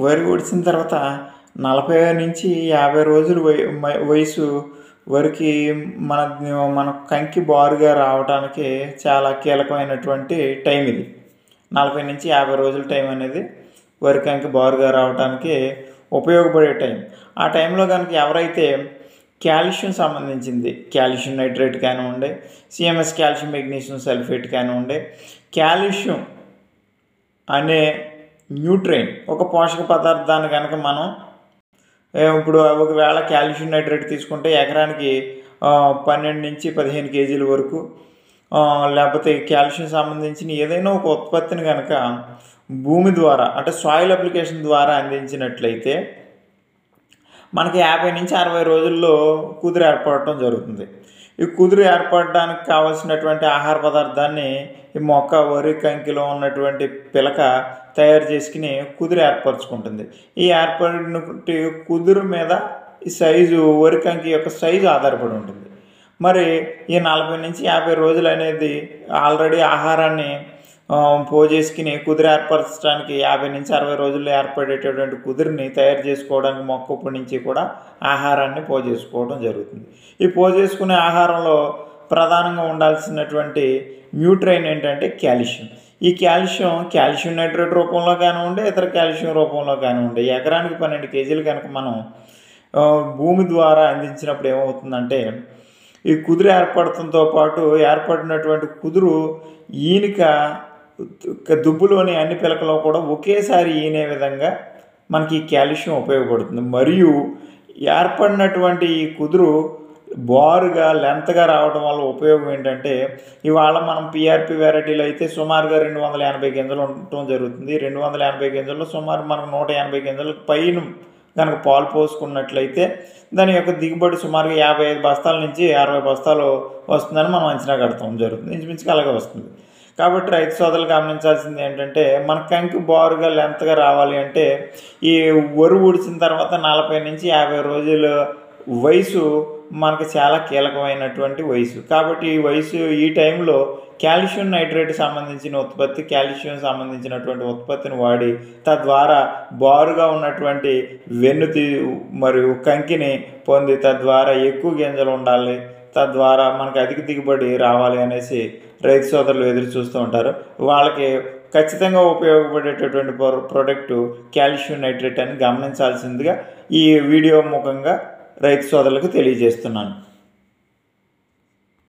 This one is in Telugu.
వరి ఒడిసిన తర్వాత 40-50 రోజులు వయసు వరికి మన కంకి బారుగా రావడానికి చాలా కీలకమైనటువంటి టైం ఇది. 40-50 రోజుల టైం అనేది వరి కంకి బారుగా రావడానికి ఉపయోగపడే టైం. ఆ టైంలో కనుక ఎవరైతే కాల్షియం సంబంధించింది, కాల్షియం నైట్రేట్ కానివ్వండి, సిఎంఎస్ కాల్షియం మెగ్నీషియం సల్ఫేట్ కానివ్వండి, కాల్షియం అనే న్యూట్రైన్ ఒక పోషక పదార్థాన్ని కనుక మనం ఇప్పుడు ఒకవేళ కాల్షియం నైట్రేట్ తీసుకుంటే ఎకరానికి 12-15 కేజీల వరకు, లేకపోతే కాల్షియం సంబంధించిన ఏదైనా ఒక ఉత్పత్తిని కనుక భూమి ద్వారా అంటే సాయిల్ అప్లికేషన్ ద్వారా అందించినట్లయితే మనకి 50-60 రోజుల్లో కుదురు ఏర్పడటం జరుగుతుంది. ఈ కుదురు ఏర్పడడానికి కావాల్సినటువంటి ఆహార పదార్థాన్ని ఈ మొక్క వరి కంకిలో ఉన్నటువంటి పిలక తయారు చేసుకుని కుదురు ఏర్పరచుకుంటుంది. ఈ ఏర్పడిన కుదురు మీద ఈ సైజు వరి కంకి యొక్క సైజు ఆధారపడి ఉంటుంది. మరి ఈ 40-50 రోజులు అనేది ఆల్రెడీ ఆహారాన్ని పోజేసుకుని కుదురు ఏర్పరచడానికి 50-60 రోజుల్లో ఏర్పడేటటువంటి కుదురుని తయారు చేసుకోవడానికి మొక్క ఇప్పటి నుంచి కూడా ఆహారాన్ని పోజేసుకోవడం జరుగుతుంది. ఈ పోజేసుకునే ఆహారంలో ప్రధానంగా ఉండాల్సినటువంటి న్యూట్రైన్ ఏంటంటే కాల్షియం. ఈ కాల్షియం నైట్రేట్ రూపంలో కానివ్వండి, ఇతర కాల్షియం రూపంలో కానివ్వండి, ఎకరానికి 12 కేజీలు కనుక మనం భూమి ద్వారా అందించినప్పుడు ఏమవుతుందంటే ఈ కుదురు ఏర్పడటంతో పాటు ఏర్పడినటువంటి కుదురు ఈనిక దుబ్బులోని అన్ని పిలకలో కూడా ఒకేసారి ఈనే విధంగా మనకి ఈ కాల్షియం ఉపయోగపడుతుంది. మరియు ఏర్పడినటువంటి ఈ కుదురు బారుగా లెంత్గా రావడం వల్ల ఉపయోగం ఏంటంటే ఇవాళ మనం పిఆర్పి వెరైటీలు అయితే సుమారుగా 280 గింజలు ఉండటం జరుగుతుంది. 280 గింజల్లో సుమారు మనకు 180 గింజలకు పైన కనుక పాలు పోసుకున్నట్లయితే దాని యొక్క దిగుబడి సుమారుగా 55 బస్తాల నుంచి 60 బస్తాలు వస్తుందని మనం అంచనా కడతాం జరుగుతుంది. ఇంచుమించుగా అలాగే వస్తుంది. కాబట్టి రైతు సోదరులు గమనించాల్సింది ఏంటంటే మన కంకి బారుగా లెంత్గా రావాలి అంటే ఈ వరి ఊడిచిన తర్వాత 40-50 రోజుల వయసు మనకు చాలా కీలకమైనటువంటి వయసు. కాబట్టి ఈ టైంలో కాల్షియం నైట్రేట్ సంబంధించిన ఉత్పత్తి, కాల్షియం సంబంధించినటువంటి ఉత్పత్తిని వాడి తద్వారా బారుగా ఉన్నటువంటి మరియు కంకిని పొంది తద్వారా ఎక్కువ గింజలు ఉండాలి, తద్వారా మనకు అధిక దిగుబడి రావాలి అనేసి రైతు సోదరులు ఎదురు చూస్తూ ఉంటారు. వాళ్ళకి ఖచ్చితంగా ఉపయోగపడేటటువంటి ప్రోడక్టు కాల్షియం నైట్రేట్ అని గమనించాల్సిందిగా ఈ వీడియో ముఖంగా రైతు సోదరులకు తెలియజేస్తున్నాను.